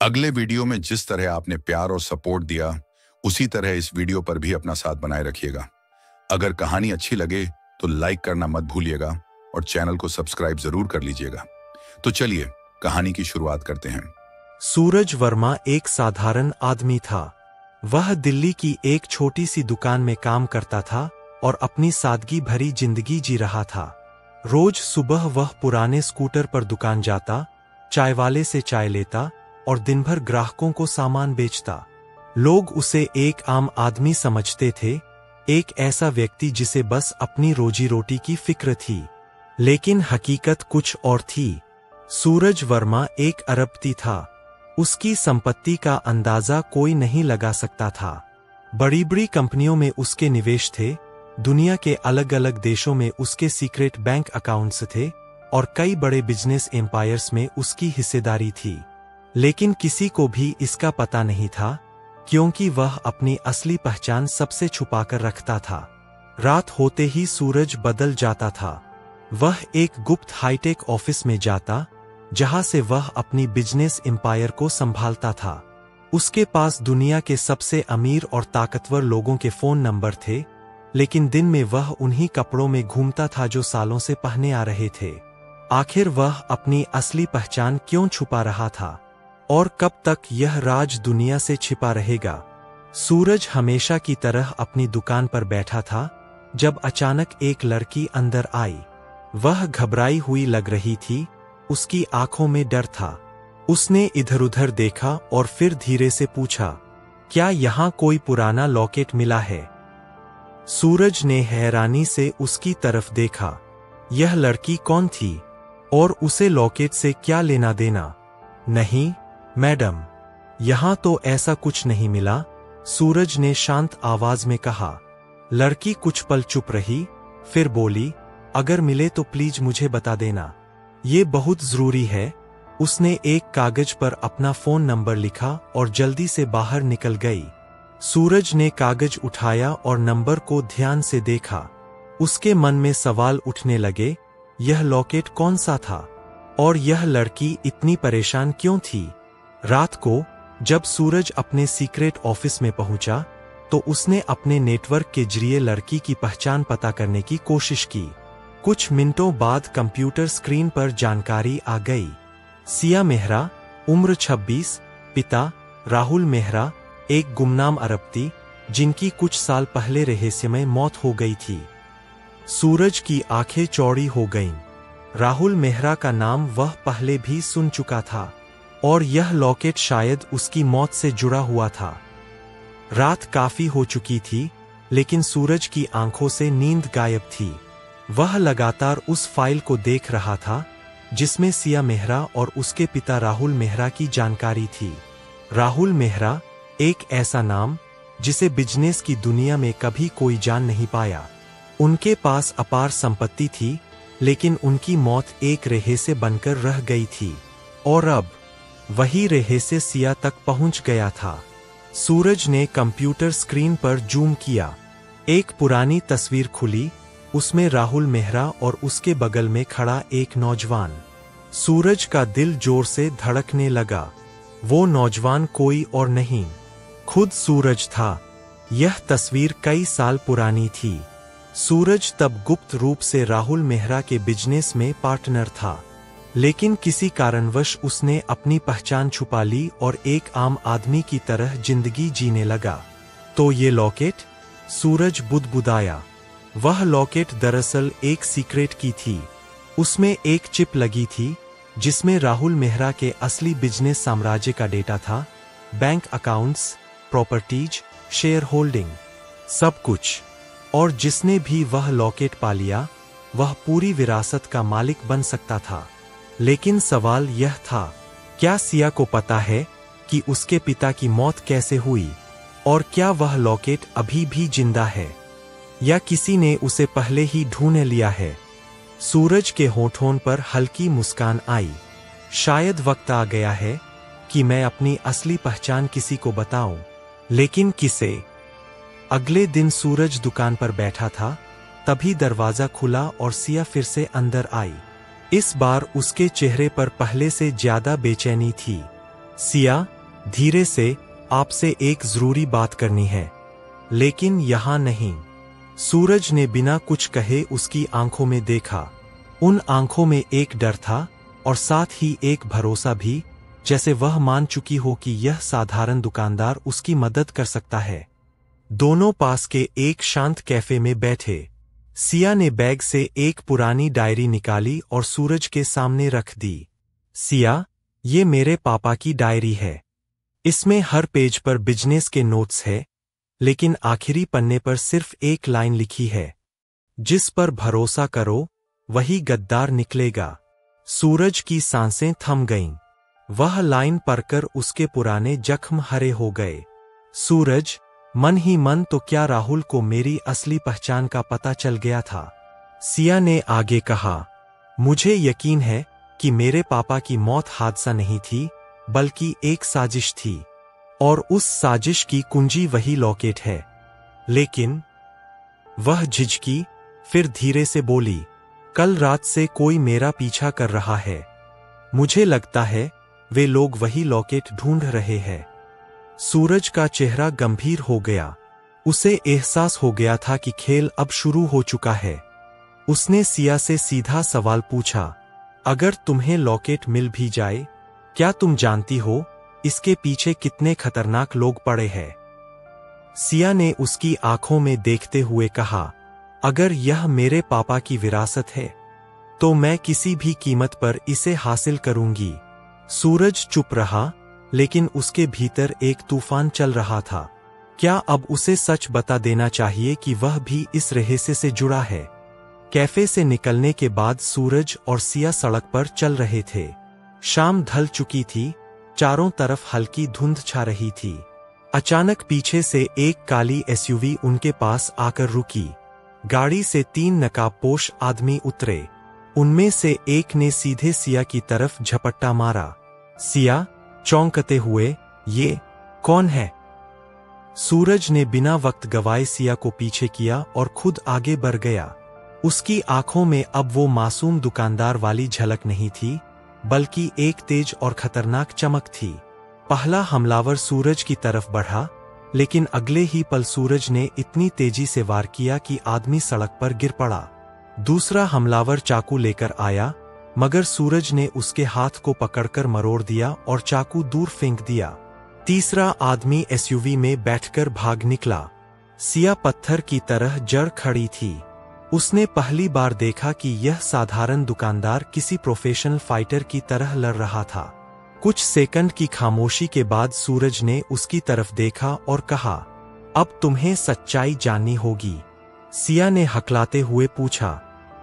अगले वीडियो में जिस तरह आपने प्यार और सपोर्ट दिया, उसी तरह इस वीडियो पर भी अपना साथ बनाए रखिएगा। अगर कहानी अच्छी लगे तो लाइक करना मत भूलिएगा और चैनल को सब्सक्राइब जरूर कर लीजिएगा। तो चलिए कहानी की शुरुआत करते हैं। सूरज वर्मा एक साधारण आदमी था। वह दिल्ली की एक छोटी सी दुकान में काम करता था और अपनी सादगी भरी जिंदगी जी रहा था। रोज सुबह वह पुराने स्कूटर पर दुकान जाता, चाय वाले से चाय लेता और दिन भर ग्राहकों को सामान बेचता। लोग उसे एक आम आदमी समझते थे, एक ऐसा व्यक्ति जिसे बस अपनी रोजी रोटी की फिक्र थी। लेकिन हकीकत कुछ और थी। सूरज वर्मा एक अरबपति था। उसकी संपत्ति का अंदाजा कोई नहीं लगा सकता था। बड़ी बड़ी कंपनियों में उसके निवेश थे, दुनिया के अलग अलग देशों में उसके सीक्रेट बैंक अकाउंट्स थे और कई बड़े बिजनेस एम्पायर्स में उसकी हिस्सेदारी थी। लेकिन किसी को भी इसका पता नहीं था, क्योंकि वह अपनी असली पहचान सबसे छुपाकर रखता था। रात होते ही सूरज बदल जाता था। वह एक गुप्त हाईटेक ऑफिस में जाता, जहां से वह अपनी बिजनेस एम्पायर को संभालता था। उसके पास दुनिया के सबसे अमीर और ताकतवर लोगों के फोन नंबर थे, लेकिन दिन में वह उन्हीं कपड़ों में घूमता था जो सालों से पहने आ रहे थे। आखिर वह अपनी असली पहचान क्यों छुपा रहा था और कब तक यह राज दुनिया से छिपा रहेगा? सूरज हमेशा की तरह अपनी दुकान पर बैठा था जब अचानक एक लड़की अंदर आई। वह घबराई हुई लग रही थी, उसकी आंखों में डर था। उसने इधर-उधर देखा और फिर धीरे से पूछा, क्या यहां कोई पुराना लॉकेट मिला है? सूरज ने हैरानी से उसकी तरफ देखा। यह लड़की कौन थी और उसे लॉकेट से क्या लेना देना? नहीं मैडम, यहां तो ऐसा कुछ नहीं मिला, सूरज ने शांत आवाज में कहा। लड़की कुछ पल चुप रही, फिर बोली, अगर मिले तो प्लीज मुझे बता देना, ये बहुत जरूरी है। उसने एक कागज पर अपना फोन नंबर लिखा और जल्दी से बाहर निकल गई। सूरज ने कागज उठाया और नंबर को ध्यान से देखा। उसके मन में सवाल उठने लगे, यह लॉकेट कौन सा था और यह लड़की इतनी परेशान क्यों थी? रात को जब सूरज अपने सीक्रेट ऑफिस में पहुंचा, तो उसने अपने नेटवर्क के जरिए लड़की की पहचान पता करने की कोशिश की। कुछ मिनटों बाद कंप्यूटर स्क्रीन पर जानकारी आ गई। सिया मेहरा, उम्र 26, पिता राहुल मेहरा, एक गुमनाम अरबपति जिनकी कुछ साल पहले रहस्यमय मौत हो गई थी। सूरज की आंखें चौड़ी हो गईं। राहुल मेहरा का नाम वह पहले भी सुन चुका था और यह लॉकेट शायद उसकी मौत से जुड़ा हुआ था। रात काफी हो चुकी थी, लेकिन सूरज की आंखों से नींद गायब थी। वह लगातार उस फाइल को देख रहा था जिसमें सिया मेहरा और उसके पिता राहुल मेहरा की जानकारी थी। राहुल मेहरा, एक ऐसा नाम जिसे बिजनेस की दुनिया में कभी कोई जान नहीं पाया। उनके पास अपार संपत्ति थी, लेकिन उनकी मौत एक रहस्य बनकर रह गई थी और अब वही रहस्य सिया तक पहुंच गया था। सूरज ने कंप्यूटर स्क्रीन पर जूम किया। एक पुरानी तस्वीर खुली, उसमें राहुल मेहरा और उसके बगल में खड़ा एक नौजवान। सूरज का दिल जोर से धड़कने लगा। वो नौजवान कोई और नहीं, खुद सूरज था। यह तस्वीर कई साल पुरानी थी। सूरज तब गुप्त रूप से राहुल मेहरा के बिजनेस में पार्टनर था, लेकिन किसी कारणवश उसने अपनी पहचान छुपा ली और एक आम आदमी की तरह जिंदगी जीने लगा। तो ये लॉकेट? सूरज बुदबुदाया। वह लॉकेट दरअसल एक सीक्रेट की थी। उसमें एक चिप लगी थी जिसमें राहुल मेहरा के असली बिजनेस साम्राज्य का डेटा था, bank accounts, properties, share holding, सब कुछ। और जिसने भी वह लॉकेट पा लिया, वह पूरी विरासत का मालिक बन सकता था। लेकिन सवाल यह था, क्या सिया को पता है कि उसके पिता की मौत कैसे हुई? और क्या वह लॉकेट अभी भी जिंदा है या किसी ने उसे पहले ही ढूंढ लिया है? सूरज के होठों पर हल्की मुस्कान आई। शायद वक्त आ गया है कि मैं अपनी असली पहचान किसी को बताऊं, लेकिन किसे? अगले दिन सूरज दुकान पर बैठा था, तभी दरवाजा खुला और सिया फिर से अंदर आई। इस बार उसके चेहरे पर पहले से ज्यादा बेचैनी थी। सिया, धीरे से, आपसे एक जरूरी बात करनी है। लेकिन यहाँ नहीं। सूरज ने बिना कुछ कहे उसकी आंखों में देखा। उन आंखों में एक डर था और साथ ही एक भरोसा भी, जैसे वह मान चुकी हो कि यह साधारण दुकानदार उसकी मदद कर सकता है। दोनों पास के एक शांत कैफे में बैठे। सिया ने बैग से एक पुरानी डायरी निकाली और सूरज के सामने रख दी। सिया, ये मेरे पापा की डायरी है। इसमें हर पेज पर बिजनेस के नोट्स है, लेकिन आखिरी पन्ने पर सिर्फ एक लाइन लिखी है, जिस पर भरोसा करो वही गद्दार निकलेगा। सूरज की सांसें थम गईं। वह लाइन पढ़कर उसके पुराने जख्म हरे हो गए। सूरज, मन ही मन तो क्या राहुल को मेरी असली पहचान का पता चल गया था। सिया ने आगे कहा, मुझे यकीन है कि मेरे पापा की मौत हादसा नहीं थी, बल्कि एक साजिश थी, और उस साजिश की कुंजी वही लॉकेट है। लेकिन वह झिझकी, फिर धीरे से बोली, कल रात से कोई मेरा पीछा कर रहा है। मुझे लगता है वे लोग वही लॉकेट ढूंढ रहे हैं। सूरज का चेहरा गंभीर हो गया। उसे एहसास हो गया था कि खेल अब शुरू हो चुका है। उसने सिया से सीधा सवाल पूछा, अगर तुम्हें लॉकेट मिल भी जाए, क्या तुम जानती हो इसके पीछे कितने खतरनाक लोग पड़े हैं? सिया ने उसकी आंखों में देखते हुए कहा, अगर यह मेरे पापा की विरासत है, तो मैं किसी भी कीमत पर इसे हासिल करूंगी। सूरज चुप रहा, लेकिन उसके भीतर एक तूफान चल रहा था। क्या अब उसे सच बता देना चाहिए कि वह भी इस रहस्य से जुड़ा है? कैफे से निकलने के बाद सूरज और सिया सड़क पर चल रहे थे। शाम ढल चुकी थी, चारों तरफ हल्की धुंध छा रही थी। अचानक पीछे से एक काली एसयूवी उनके पास आकर रुकी। गाड़ी से 3 नकाबपोश आदमी उतरे। उनमें से एक ने सीधे सिया की तरफ झपट्टा मारा। सिया, चौंकते हुए, ये कौन है? सूरज ने बिना वक्त गवाए सिया को पीछे किया और खुद आगे बढ़ गया। उसकी आंखों में अब वो मासूम दुकानदार वाली झलक नहीं थी, बल्कि एक तेज और खतरनाक चमक थी। पहला हमलावर सूरज की तरफ बढ़ा, लेकिन अगले ही पल सूरज ने इतनी तेजी से वार किया कि आदमी सड़क पर गिर पड़ा। दूसरा हमलावर चाकू लेकर आया, मगर सूरज ने उसके हाथ को पकड़कर मरोड़ दिया और चाकू दूर फेंक दिया। तीसरा आदमी एसयूवी में बैठकर भाग निकला। सिया पत्थर की तरह जड़ खड़ी थी। उसने पहली बार देखा कि यह साधारण दुकानदार किसी प्रोफेशनल फाइटर की तरह लड़ रहा था। कुछ सेकंड की खामोशी के बाद सूरज ने उसकी तरफ देखा और कहा, अब तुम्हें सच्चाई जाननी होगी। सिया ने हकलाते हुए पूछा,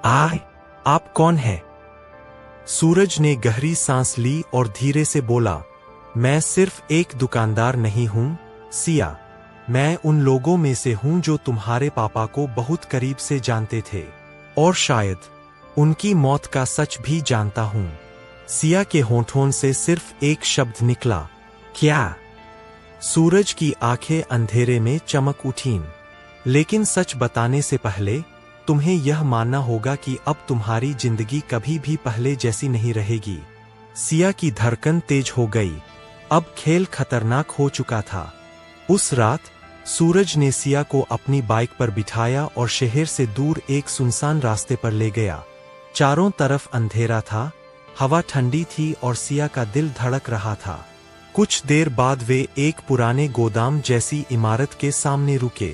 आप कौन है? सूरज ने गहरी सांस ली और धीरे से बोला, मैं सिर्फ एक दुकानदार नहीं हूं, सिया। मैं उन लोगों में से हूं जो तुम्हारे पापा को बहुत करीब से जानते थे, और शायद उनकी मौत का सच भी जानता हूं। सिया के होठों से सिर्फ एक शब्द निकला, क्या? सूरज की आंखें अंधेरे में चमक उठीं। लेकिन सच बताने से पहले तुम्हें यह मानना होगा कि अब तुम्हारी जिंदगी कभी भी पहले जैसी नहीं रहेगी। सिया की धड़कन तेज हो गई। अब खेल खतरनाक हो चुका था। उस रात सूरज ने सिया को अपनी बाइक पर बिठाया और शहर से दूर एक सुनसान रास्ते पर ले गया। चारों तरफ अंधेरा था, हवा ठंडी थी और सिया का दिल धड़क रहा था। कुछ देर बाद वे एक पुराने गोदाम जैसी इमारत के सामने रुके।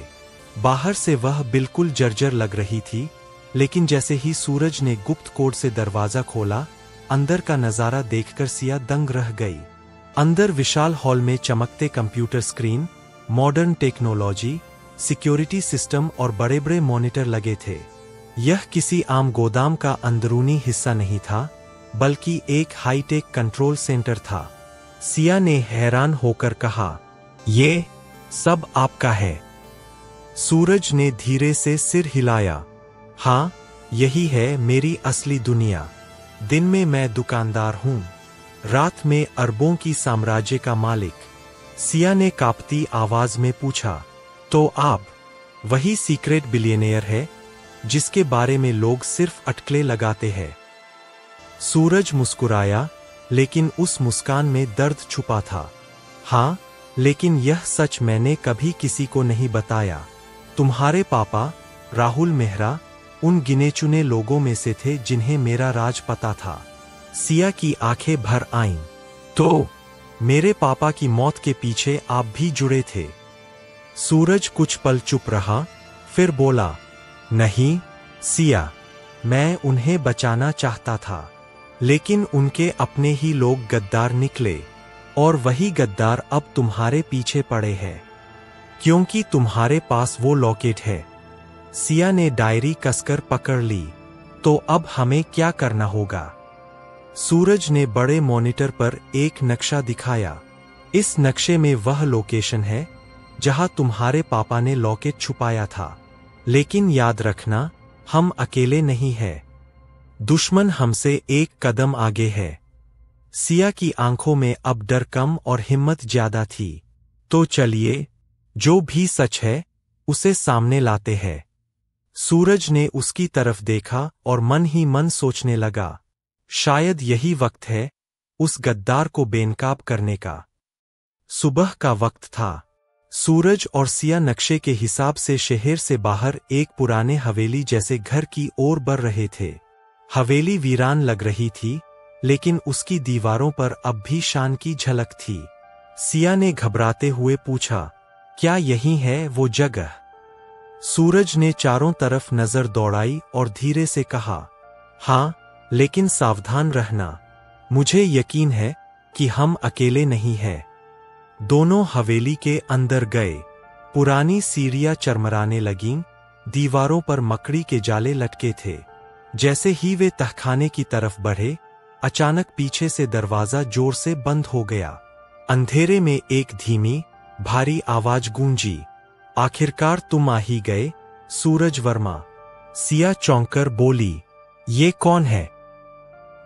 बाहर से वह बिल्कुल जर्जर लग रही थी, लेकिन जैसे ही सूरज ने गुप्त कोड से दरवाजा खोला, अंदर का नजारा देखकर सिया दंग रह गई। अंदर विशाल हॉल में चमकते computer screen, modern technology, security system और बड़े बड़े मॉनिटर लगे थे। यह किसी आम गोदाम का अंदरूनी हिस्सा नहीं था, बल्कि एक हाईटेक कंट्रोल सेंटर था। सिया ने हैरान होकर कहा, ये सब आपका है? सूरज ने धीरे से सिर हिलाया। हाँ, यही है मेरी असली दुनिया। दिन में मैं दुकानदार हूँ, रात में अरबों की साम्राज्य का मालिक। सिया ने कांपती आवाज में पूछा, तो आप वही सीक्रेट बिलियनेयर है जिसके बारे में लोग सिर्फ अटकलें लगाते हैं? सूरज मुस्कुराया, लेकिन उस मुस्कान में दर्द छुपा था। हाँ, लेकिन यह सच मैंने कभी किसी को नहीं बताया। तुम्हारे पापा, राहुल मेहरा, उन गिने चुने लोगों में से थे जिन्हें मेरा राज पता था। सिया की आंखें भर आईं। तो मेरे पापा की मौत के पीछे आप भी जुड़े थे? सूरज कुछ पल चुप रहा, फिर बोला, नहीं सिया, मैं उन्हें बचाना चाहता था, लेकिन उनके अपने ही लोग गद्दार निकले, और वही गद्दार अब तुम्हारे पीछे पड़े हैं, क्योंकि तुम्हारे पास वो लॉकेट है। सिया ने डायरी कसकर पकड़ ली। तो अब हमें क्या करना होगा? सूरज ने बड़े मॉनिटर पर एक नक्शा दिखाया। इस नक्शे में वह लोकेशन है जहां तुम्हारे पापा ने लॉकेट छुपाया था। लेकिन याद रखना, हम अकेले नहीं हैं। दुश्मन हमसे एक कदम आगे है। सिया की आंखों में अब डर कम और हिम्मत ज्यादा थी। तो चलिए, जो भी सच है उसे सामने लाते हैं। सूरज ने उसकी तरफ देखा और मन ही मन सोचने लगा, शायद यही वक्त है उस गद्दार को बेनकाब करने का। सुबह का वक्त था। सूरज और सिया नक्शे के हिसाब से शहर से बाहर एक पुराने हवेली जैसे घर की ओर बढ़ रहे थे। हवेली वीरान लग रही थी, लेकिन उसकी दीवारों पर अब भी शान की झलक थी। सिया ने घबराते हुए पूछा, क्या यही है वो जगह? सूरज ने चारों तरफ नजर दौड़ाई और धीरे से कहा, हाँ, लेकिन सावधान रहना। मुझे यकीन है कि हम अकेले नहीं हैं। दोनों हवेली के अंदर गए। पुरानी सीढ़ियां चरमराने लगीं, दीवारों पर मकड़ी के जाले लटके थे। जैसे ही वे तहखाने की तरफ बढ़े, अचानक पीछे से दरवाजा जोर से बंद हो गया। अंधेरे में एक धीमी, भारी आवाज गूंजी, आखिरकार तुम आ ही गए, सूरज वर्मा। सिया चौंककर बोली, ये कौन है?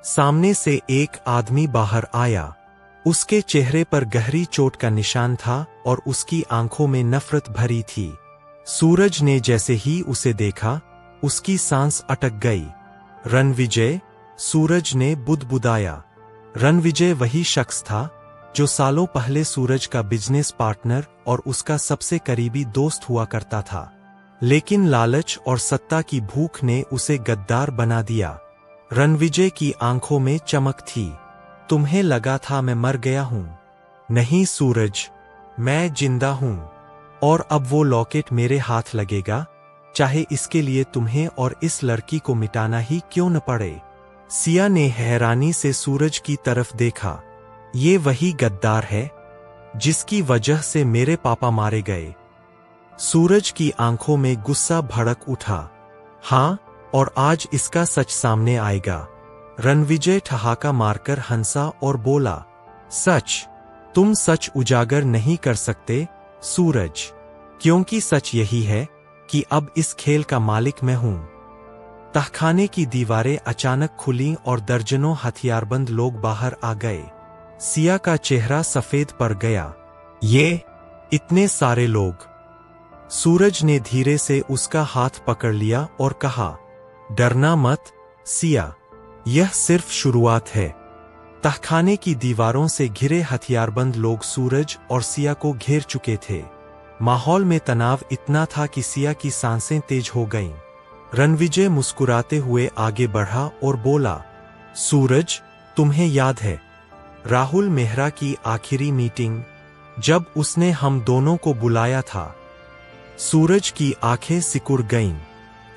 सामने से एक आदमी बाहर आया। उसके चेहरे पर गहरी चोट का निशान था और उसकी आंखों में नफरत भरी थी। सूरज ने जैसे ही उसे देखा, उसकी सांस अटक गई। रणविजय, सूरज ने बुदबुदाया। रणविजय वही शख्स था जो सालों पहले सूरज का बिजनेस पार्टनर और उसका सबसे करीबी दोस्त हुआ करता था। लेकिन लालच और सत्ता की भूख ने उसे गद्दार बना दिया। रणविजय की आंखों में चमक थी। तुम्हें लगा था मैं मर गया हूं? नहीं सूरज, मैं जिंदा हूं, और अब वो लॉकेट मेरे हाथ लगेगा, चाहे इसके लिए तुम्हें और इस लड़की को मिटाना ही क्यों न पड़े। सिया ने हैरानी से सूरज की तरफ देखा। ये वही गद्दार है जिसकी वजह से मेरे पापा मारे गए। सूरज की आंखों में गुस्सा भड़क उठा। हाँ, और आज इसका सच सामने आएगा। रणविजय ठहाका मारकर हंसा और बोला, सच? तुम सच उजागर नहीं कर सकते सूरज, क्योंकि सच यही है कि अब इस खेल का मालिक मैं हूं। तहखाने की दीवारें अचानक खुलीं और दर्जनों हथियारबंद लोग बाहर आ गए। सिया का चेहरा सफेद पड़ गया। ये इतने सारे लोग? सूरज ने धीरे से उसका हाथ पकड़ लिया और कहा, डरना मत सिया, यह सिर्फ शुरुआत है। तहखाने की दीवारों से घिरे हथियारबंद लोग सूरज और सिया को घेर चुके थे। माहौल में तनाव इतना था कि सिया की सांसें तेज हो गईं। रणविजय मुस्कुराते हुए आगे बढ़ा और बोला, सूरज, तुम्हें याद है राहुल मेहरा की आखिरी मीटिंग, जब उसने हम दोनों को बुलाया था? सूरज की आंखें सिकुड़ गईं।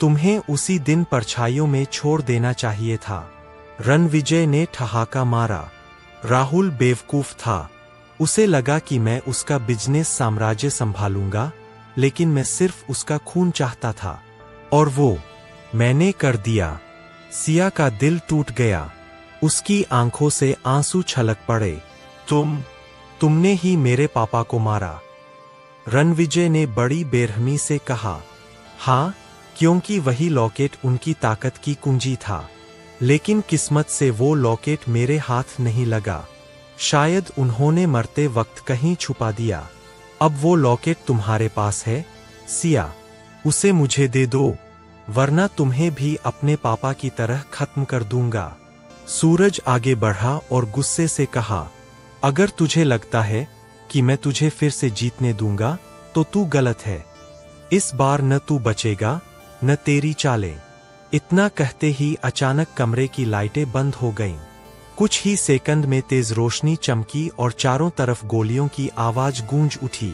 तुम्हें उसी दिन परछाइयों में छोड़ देना चाहिए था। रणविजय ने ठहाका मारा। राहुल बेवकूफ था। उसे लगा कि मैं उसका बिजनेस साम्राज्य संभालूंगा, लेकिन मैं सिर्फ उसका खून चाहता था, और वो मैंने कर दिया। सिया का दिल टूट गया। उसकी आंखों से आंसू छलक पड़े। तुमने ही मेरे पापा को मारा। रणविजय ने बड़ी बेरहमी से कहा, हाँ, क्योंकि वही लॉकेट उनकी ताकत की कुंजी था। लेकिन किस्मत से वो लॉकेट मेरे हाथ नहीं लगा। शायद उन्होंने मरते वक्त कहीं छुपा दिया। अब वो लॉकेट तुम्हारे पास है सिया, उसे मुझे दे दो, वरना तुम्हें भी अपने पापा की तरह खत्म कर दूंगा। सूरज आगे बढ़ा और गुस्से से कहा, अगर तुझे लगता है कि मैं तुझे फिर से जीतने दूंगा तो तू गलत है। इस बार न तू बचेगा न तेरी चालें। इतना कहते ही अचानक कमरे की लाइटें बंद हो गईं। कुछ ही सेकंड में तेज रोशनी चमकी और चारों तरफ गोलियों की आवाज गूंज उठी।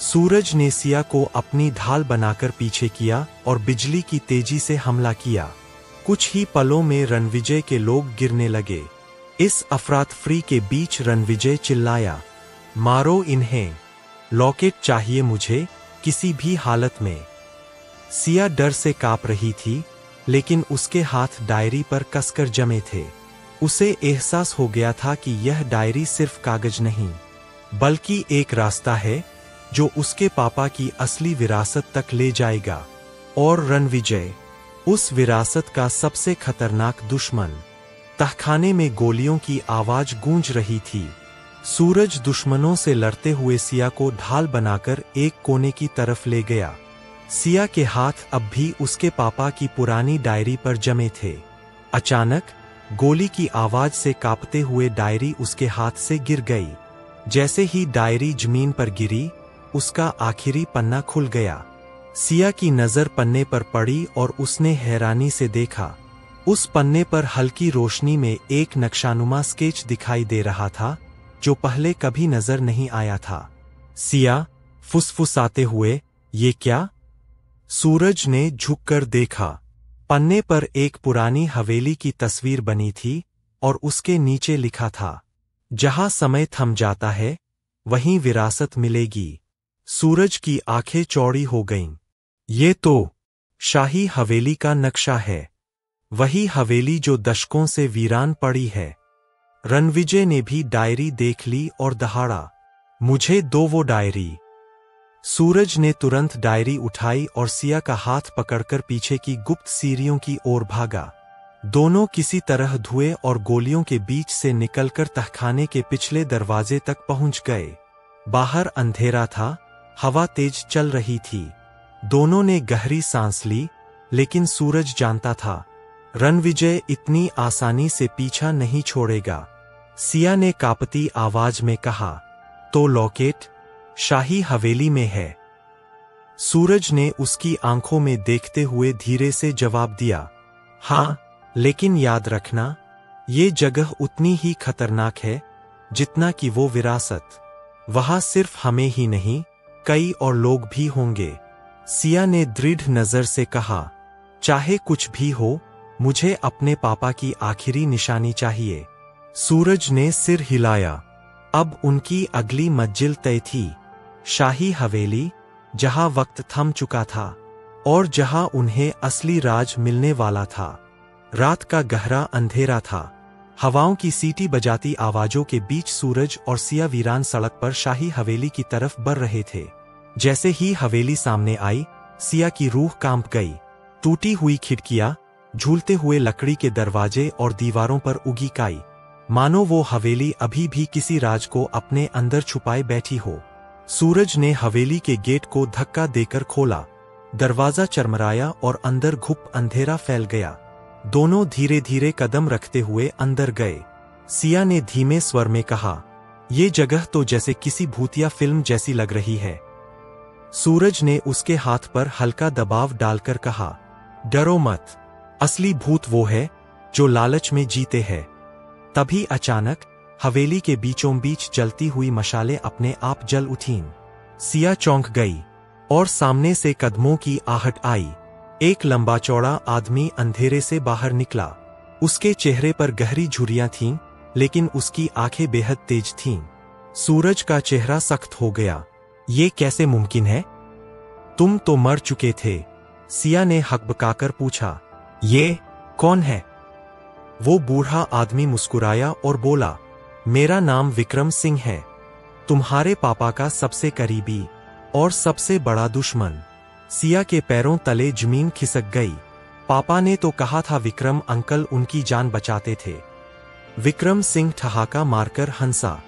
सूरज ने सिया को अपनी ढाल बनाकर पीछे किया और बिजली की तेजी से हमला किया। कुछ ही पलों में रणविजय के लोग गिरने लगे। इस अफरातफरी के बीच रणविजय चिल्लाया, मारो इन्हें, लॉकेट चाहिए मुझे किसी भी हालत में। सिया डर से कांप रही थी, लेकिन उसके हाथ डायरी पर कसकर जमे थे। उसे एहसास हो गया था कि यह डायरी सिर्फ कागज नहीं, बल्कि एक रास्ता है जो उसके पापा की असली विरासत तक ले जाएगा। और रणविजय, उस विरासत का सबसे खतरनाक दुश्मन। तहखाने में गोलियों की आवाज गूंज रही थी। सूरज दुश्मनों से लड़ते हुए सिया को ढाल बनाकर एक कोने की तरफ ले गया। सिया के हाथ अब भी उसके पापा की पुरानी डायरी पर जमे थे। अचानक गोली की आवाज से कांपते हुए डायरी उसके हाथ से गिर गई। जैसे ही डायरी जमीन पर गिरी, उसका आखिरी पन्ना खुल गया। सिया की नजर पन्ने पर पड़ी और उसने हैरानी से देखा। उस पन्ने पर हल्की रोशनी में एक नक्शानुमा स्केच दिखाई दे रहा था जो पहले कभी नजर नहीं आया था। सिया, फुसफुसाते हुए, ये क्या? सूरज ने झुककर देखा। पन्ने पर एक पुरानी हवेली की तस्वीर बनी थी और उसके नीचे लिखा था, जहां समय थम जाता है वहीं विरासत मिलेगी। सूरज की आंखें चौड़ी हो गईं। ये तो शाही हवेली का नक्शा है, वही हवेली जो दशकों से वीरान पड़ी है। रणविजय ने भी डायरी देख ली और दहाड़ा, मुझे दो वो डायरी। सूरज ने तुरंत डायरी उठाई और सिया का हाथ पकड़कर पीछे की गुप्त सीढ़ियों की ओर भागा। दोनों किसी तरह धुएं और गोलियों के बीच से निकलकर तहखाने के पिछले दरवाजे तक पहुंच गए। बाहर अंधेरा था, हवा तेज चल रही थी। दोनों ने गहरी सांस ली, लेकिन सूरज जानता था, रणविजय इतनी आसानी से पीछा नहीं छोड़ेगा। सिया ने कांपती आवाज में कहा, तो लॉकेट शाही हवेली में है। सूरज ने उसकी आंखों में देखते हुए धीरे से जवाब दिया, हाँ, लेकिन याद रखना, ये जगह उतनी ही खतरनाक है जितना कि वो विरासत। वहां सिर्फ हमें ही नहीं, कई और लोग भी होंगे। सिया ने दृढ़ नजर से कहा, चाहे कुछ भी हो, मुझे अपने पापा की आखिरी निशानी चाहिए। सूरज ने सिर हिलाया। अब उनकी अगली मंजिल तय थी, शाही हवेली, जहां वक्त थम चुका था और जहां उन्हें असली राज मिलने वाला था। रात का गहरा अंधेरा था। हवाओं की सीटी बजाती आवाजों के बीच सूरज और सिया वीरान सड़क पर शाही हवेली की तरफ बढ़ रहे थे। जैसे ही हवेली सामने आई, सिया की रूह कांप गई। टूटी हुई खिड़कियां, झूलते हुए लकड़ी के दरवाजे और दीवारों पर उगी काई, मानो वो हवेली अभी भी किसी राज को अपने अंदर छुपाए बैठी हो। सूरज ने हवेली के गेट को धक्का देकर खोला। दरवाजा चरमराया और अंदर घुप अंधेरा फैल गया। दोनों धीरे धीरे कदम रखते हुए अंदर गए। सिया ने धीमे स्वर में कहा, ये जगह तो जैसे किसी भूतिया फिल्म जैसी लग रही है। सूरज ने उसके हाथ पर हल्का दबाव डालकर कहा, डरो मत, असली भूत वो है जो लालच में जीते हैं। तभी अचानक हवेली के बीचों बीच जलती हुई मशालें अपने आप जल उठीं। सिया चौंक गई और सामने से कदमों की आहट आई। एक लंबा चौड़ा आदमी अंधेरे से बाहर निकला। उसके चेहरे पर गहरी झुर्रियां थीं, लेकिन उसकी आंखें बेहद तेज थीं। सूरज का चेहरा सख्त हो गया। ये कैसे मुमकिन है? तुम तो मर चुके थे। सिया ने हकबकाकर पूछा, ये कौन है? वो बूढ़ा आदमी मुस्कुराया और बोला, मेरा नाम विक्रम सिंह है, तुम्हारे पापा का सबसे करीबी और सबसे बड़ा दुश्मन। सिया के पैरों तले जमीन खिसक गई। पापा ने तो कहा था विक्रम अंकल उनकी जान बचाते थे। विक्रम सिंह ठहाका मारकर हंसा।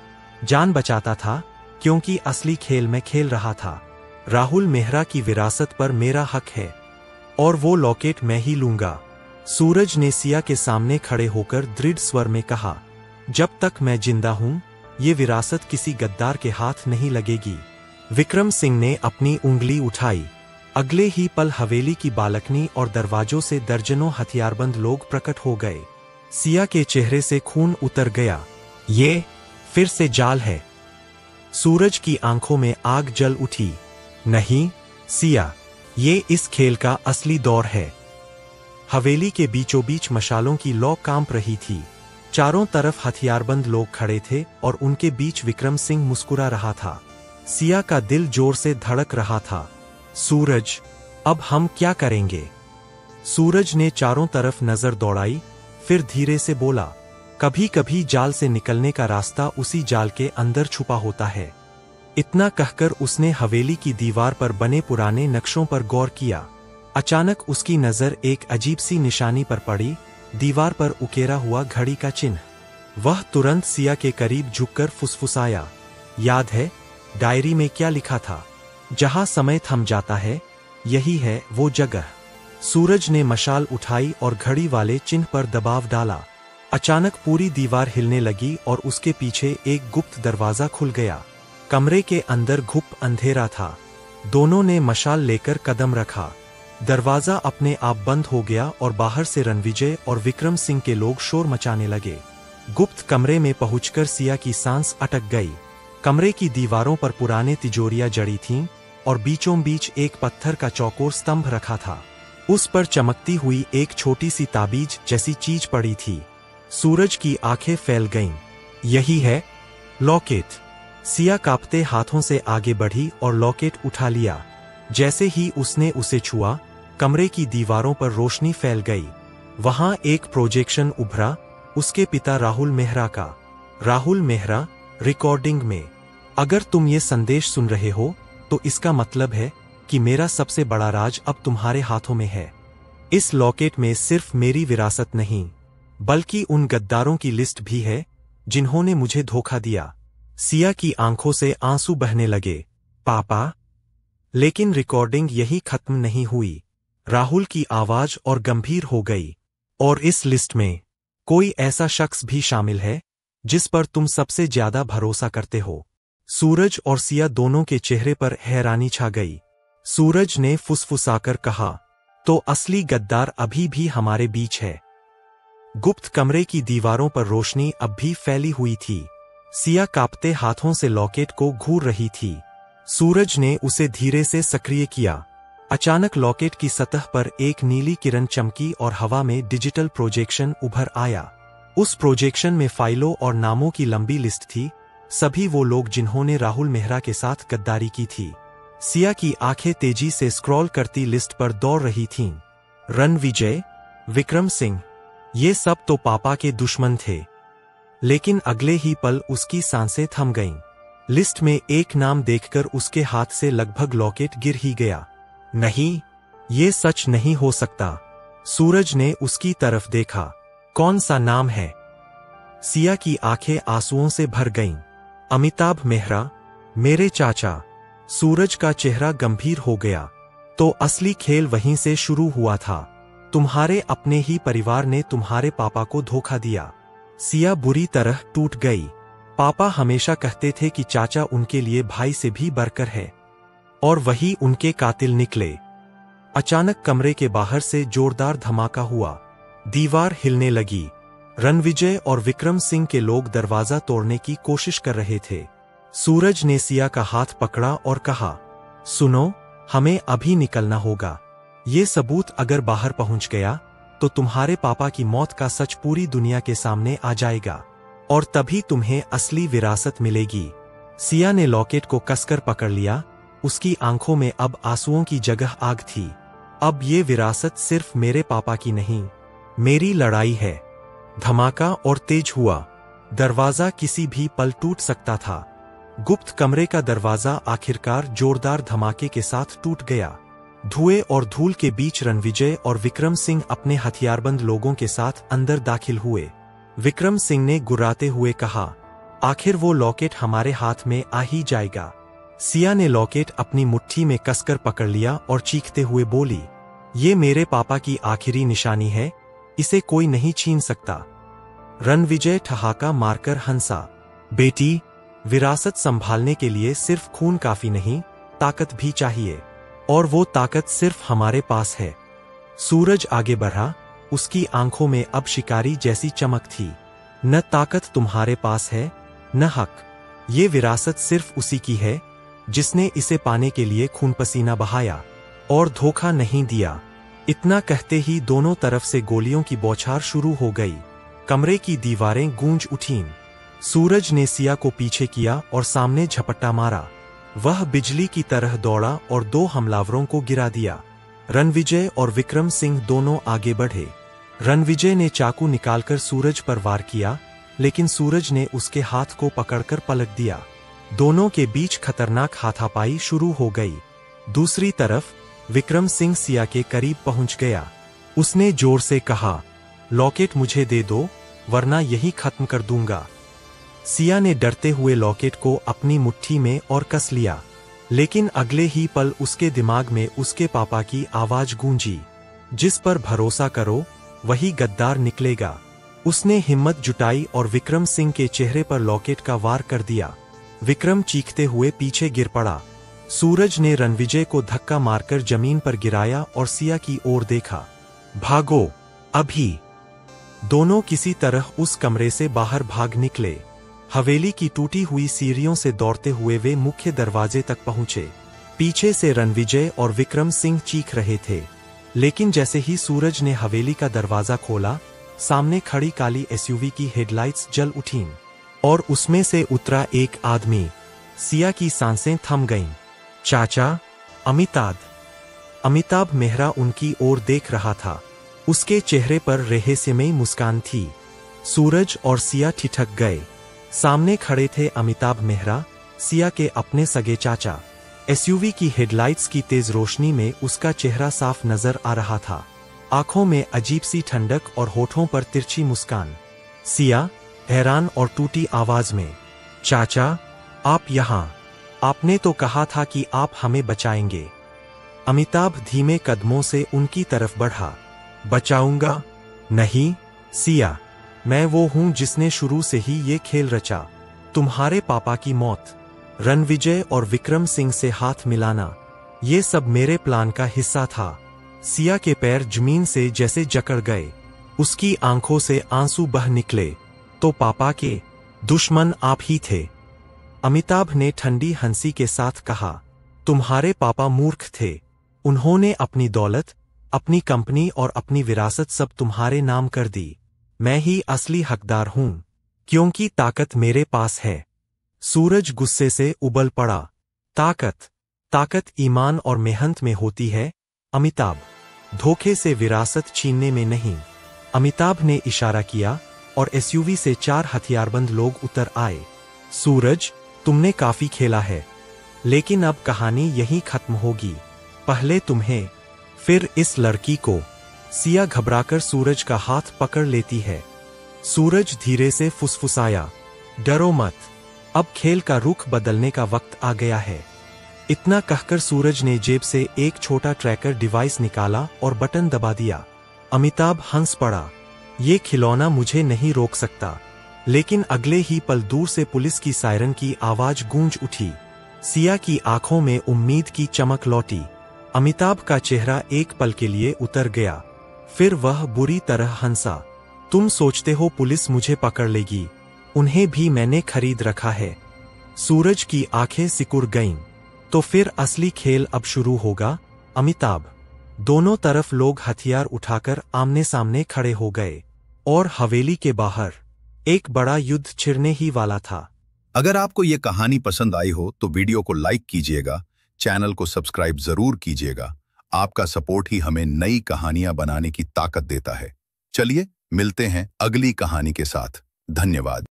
जान बचाता था क्योंकि असली खेल में खेल रहा था। राहुल मेहरा की विरासत पर मेरा हक है और वो लॉकेट मैं ही लूंगा। सूरज ने सिया के सामने खड़े होकर दृढ़ स्वर में कहा, जब तक मैं जिंदा हूं, ये विरासत किसी गद्दार के हाथ नहीं लगेगी। विक्रम सिंह ने अपनी उंगली उठाई। अगले ही पल हवेली की बालकनी और दरवाजों से दर्जनों हथियारबंद लोग प्रकट हो गए। सिया के चेहरे से खून उतर गया। ये फिर से जाल है। सूरज की आंखों में आग जल उठी। नहीं सिया, ये इस खेल का असली दौर है। हवेली के बीचों बीच मशालों की लौ कांप रही थी। चारों तरफ हथियारबंद लोग खड़े थे और उनके बीच विक्रम सिंह मुस्कुरा रहा था। सिया का दिल जोर से धड़क रहा था। सूरज, अब हम क्या करेंगे? सूरज ने चारों तरफ नजर दौड़ाई, फिर धीरे से बोला, कभी कभी जाल से निकलने का रास्ता उसी जाल के अंदर छुपा होता है। इतना कहकर उसने हवेली की दीवार पर बने पुराने नक्शों पर गौर किया। अचानक उसकी नजर एक अजीब सी निशानी पर पड़ी, दीवार पर उकेरा हुआ घड़ी का चिन्ह। वह तुरंत सिया के करीब झुककर फुसफुसाया, याद है डायरी में क्या लिखा था? जहां समय थम जाता है, यही है वो जगह। सूरज ने मशाल उठाई और घड़ी वाले चिन्ह पर दबाव डाला। अचानक पूरी दीवार हिलने लगी और उसके पीछे एक गुप्त दरवाजा खुल गया। कमरे के अंदर घुप अंधेरा था। दोनों ने मशाल लेकर कदम रखा। दरवाजा अपने आप बंद हो गया और बाहर से रणविजय और विक्रम सिंह के लोग शोर मचाने लगे। गुप्त कमरे में पहुंचकर सिया की सांस अटक गई। कमरे की दीवारों पर पुराने तिजोरियां जड़ी थीं और बीचों बीच एक पत्थर का चौकोर स्तंभ रखा था। उस पर चमकती हुई एक छोटी सी ताबीज जैसी चीज पड़ी थी। सूरज की आंखें फैल गईं। यही है लॉकेट। सिया कांपते हाथों से आगे बढ़ी और लॉकेट उठा लिया। जैसे ही उसने उसे छुआ, कमरे की दीवारों पर रोशनी फैल गई। वहां एक प्रोजेक्शन उभरा, उसके पिता राहुल मेहरा का। राहुल मेहरा, रिकॉर्डिंग में। अगर तुम ये संदेश सुन रहे हो तो इसका मतलब है कि मेरा सबसे बड़ा राज अब तुम्हारे हाथों में है। इस लॉकेट में सिर्फ मेरी विरासत नहीं, बल्कि उन गद्दारों की लिस्ट भी है जिन्होंने मुझे धोखा दिया। सिया की आंखों से आंसू बहने लगे। पापा। लेकिन रिकॉर्डिंग यही खत्म नहीं हुई। राहुल की आवाज और गंभीर हो गई। और इस लिस्ट में कोई ऐसा शख्स भी शामिल है जिस पर तुम सबसे ज्यादा भरोसा करते हो। सूरज और सिया दोनों के चेहरे पर हैरानी छा गई। सूरज ने फुसफुसाकर कहा, तो असली गद्दार अभी भी हमारे बीच है। गुप्त कमरे की दीवारों पर रोशनी अब भी फैली हुई थी। सिया कांपते हाथों से लॉकेट को घूर रही थी। सूरज ने उसे धीरे से सक्रिय किया। अचानक लॉकेट की सतह पर एक नीली किरण चमकी और हवा में डिजिटल प्रोजेक्शन उभर आया। उस प्रोजेक्शन में फाइलों और नामों की लंबी लिस्ट थी, सभी वो लोग जिन्होंने राहुल मेहरा के साथ गद्दारी की थी। सिया की आंखें तेजी से स्क्रॉल करती लिस्ट पर दौड़ रही थीं। रणविजय, विक्रम सिंह, ये सब तो पापा के दुश्मन थे। लेकिन अगले ही पल उसकी सांसें थम गईं। लिस्ट में एक नाम देखकर उसके हाथ से लगभग लॉकेट गिर ही गया। नहीं, ये सच नहीं हो सकता। सूरज ने उसकी तरफ देखा। कौन सा नाम है? सिया की आंखें आंसुओं से भर गईं। अमिताभ मेहरा, मेरे चाचा। सूरज का चेहरा गंभीर हो गया। तो असली खेल वहीं से शुरू हुआ था। तुम्हारे अपने ही परिवार ने तुम्हारे पापा को धोखा दिया। सिया बुरी तरह टूट गई। पापा हमेशा कहते थे कि चाचा उनके लिए भाई से भी बढ़कर है, और वही उनके कातिल निकले। अचानक कमरे के बाहर से जोरदार धमाका हुआ। दीवार हिलने लगी। रणविजय और विक्रम सिंह के लोग दरवाजा तोड़ने की कोशिश कर रहे थे। सूरज ने सिया का हाथ पकड़ा और कहा, सुनो, हमें अभी निकलना होगा। ये सबूत अगर बाहर पहुंच गया तो तुम्हारे पापा की मौत का सच पूरी दुनिया के सामने आ जाएगा, और तभी तुम्हें असली विरासत मिलेगी। सिया ने लॉकेट को कसकर पकड़ लिया। उसकी आंखों में अब आंसुओं की जगह आग थी। अब ये विरासत सिर्फ मेरे पापा की नहीं, मेरी लड़ाई है। धमाका और तेज हुआ। दरवाजा किसी भी पल टूट सकता था। गुप्त कमरे का दरवाजा आखिरकार जोरदार धमाके के साथ टूट गया। धुएं और धूल के बीच रणविजय और विक्रम सिंह अपने हथियारबंद लोगों के साथ अंदर दाखिल हुए। विक्रम सिंह ने गुर्राते हुए कहा, आखिर वो लॉकेट हमारे हाथ में आ ही जाएगा। सिया ने लॉकेट अपनी मुट्ठी में कसकर पकड़ लिया और चीखते हुए बोली, ये मेरे पापा की आखिरी निशानी है, इसे कोई नहीं छीन सकता। रणविजय ठहाका मारकर हंसा। बेटी, विरासत संभालने के लिए सिर्फ खून काफी नहीं, ताकत भी चाहिए, और वो ताकत सिर्फ हमारे पास है। सूरज आगे बढ़ा, उसकी आंखों में अब शिकारी जैसी चमक थी। न ताकत तुम्हारे पास है, न हक। ये विरासत सिर्फ उसी की है जिसने इसे पाने के लिए खून पसीना बहाया और धोखा नहीं दिया। इतना कहते ही दोनों तरफ से गोलियों की बौछार शुरू हो गई। कमरे की दीवारें गूंज उठीं। सूरज ने सिया को पीछे किया और सामने झपट्टा मारा। वह बिजली की तरह दौड़ा और 2 हमलावरों को गिरा दिया। रणविजय और विक्रम सिंह दोनों आगे बढ़े। रणविजय ने चाकू निकालकर सूरज पर वार किया, लेकिन सूरज ने उसके हाथ को पकड़कर पलट दिया। दोनों के बीच खतरनाक हाथापाई शुरू हो गई। दूसरी तरफ विक्रम सिंह सिया के करीब पहुंच गया। उसने जोर से कहा, लॉकेट मुझे दे दो, वरना यही खत्म कर दूंगा। सिया ने डरते हुए लॉकेट को अपनी मुट्ठी में और कस लिया, लेकिन अगले ही पल उसके दिमाग में उसके पापा की आवाज गूंजी, जिस पर भरोसा करो वही गद्दार निकलेगा। उसने हिम्मत जुटाई और विक्रम सिंह के चेहरे पर लॉकेट का वार कर दिया। विक्रम चीखते हुए पीछे गिर पड़ा। सूरज ने रणविजय को धक्का मारकर जमीन पर गिराया और सिया की ओर देखा। भागो, अभी! दोनों किसी तरह उस कमरे से बाहर भाग निकले। हवेली की टूटी हुई सीढ़ियों से दौड़ते हुए वे मुख्य दरवाजे तक पहुंचे। पीछे से रणविजय और विक्रम सिंह चीख रहे थे, लेकिन जैसे ही सूरज ने हवेली का दरवाजा खोला, सामने खड़ी काली एसयूवी की हेडलाइट्स जल उठीं और उसमें से उतरा एक आदमी। सिया की सांसें थम गईं। चाचा, अमिताभ मेहरा उनकी ओर देख रहा था। उसके चेहरे पर रहस्यमयी मुस्कान थी। सूरज और सिया ठिठक गए। सामने खड़े थे अमिताभ मेहरा, सिया के अपने सगे चाचा। एसयूवी की हेडलाइट्स की तेज रोशनी में उसका चेहरा साफ नजर आ रहा था। आंखों में अजीब सी ठंडक और होठों पर तिरछी मुस्कान। सिया हैरान और टूटी आवाज में, चाचा, आप यहां? आपने तो कहा था कि आप हमें बचाएंगे। अमिताभ धीमे कदमों से उनकी तरफ बढ़ा। बचाऊंगा? नहीं सिया, मैं वो हूं जिसने शुरू से ही ये खेल रचा। तुम्हारे पापा की मौत, रणविजय और विक्रम सिंह से हाथ मिलाना, ये सब मेरे प्लान का हिस्सा था। सिया के पैर जमीन से जैसे जकड़ गए। उसकी आंखों से आंसू बह निकले। तो पापा के दुश्मन आप ही थे? अमिताभ ने ठंडी हंसी के साथ कहा, तुम्हारे पापा मूर्ख थे। उन्होंने अपनी दौलत, अपनी कंपनी और अपनी विरासत सब तुम्हारे नाम कर दी। मैं ही असली हकदार हूं, क्योंकि ताकत मेरे पास है। सूरज गुस्से से उबल पड़ा। ताकत ईमान और मेहनत में होती है अमिताभ, धोखे से विरासत छीनने में नहीं। अमिताभ ने इशारा किया और एसयूवी से 4 हथियारबंद लोग उतर आए। सूरज, तुमने काफी खेला है, लेकिन अब कहानी यहीं खत्म होगी। पहले तुम्हें, फिर इस लड़की को। सिया घबराकर सूरज का हाथ पकड़ लेती है। सूरज धीरे से फुसफुसाया, डरो मत, अब खेल का रुख बदलने का वक्त आ गया है। इतना कहकर सूरज ने जेब से एक छोटा ट्रैकर डिवाइस निकाला और बटन दबा दिया। अमिताभ हंस पड़ा, ये खिलौना मुझे नहीं रोक सकता। लेकिन अगले ही पल दूर से पुलिस की सायरन की आवाज गूंज उठी। सिया की आंखों में उम्मीद की चमक लौटी। अमिताभ का चेहरा एक पल के लिए उतर गया, फिर वह बुरी तरह हंसा। तुम सोचते हो पुलिस मुझे पकड़ लेगी? उन्हें भी मैंने खरीद रखा है। सूरज की आंखें सिकुड़ गईं। तो फिर असली खेल अब शुरू होगा अमिताभ। दोनों तरफ लोग हथियार उठाकर आमने सामने खड़े हो गए और हवेली के बाहर एक बड़ा युद्ध छिड़ने ही वाला था। अगर आपको ये कहानी पसंद आई हो तो वीडियो को लाइक कीजिएगा, चैनल को सब्सक्राइब जरूर कीजिएगा। आपका सपोर्ट ही हमें नई कहानियां बनाने की ताकत देता है। चलिए मिलते हैं अगली कहानी के साथ। धन्यवाद।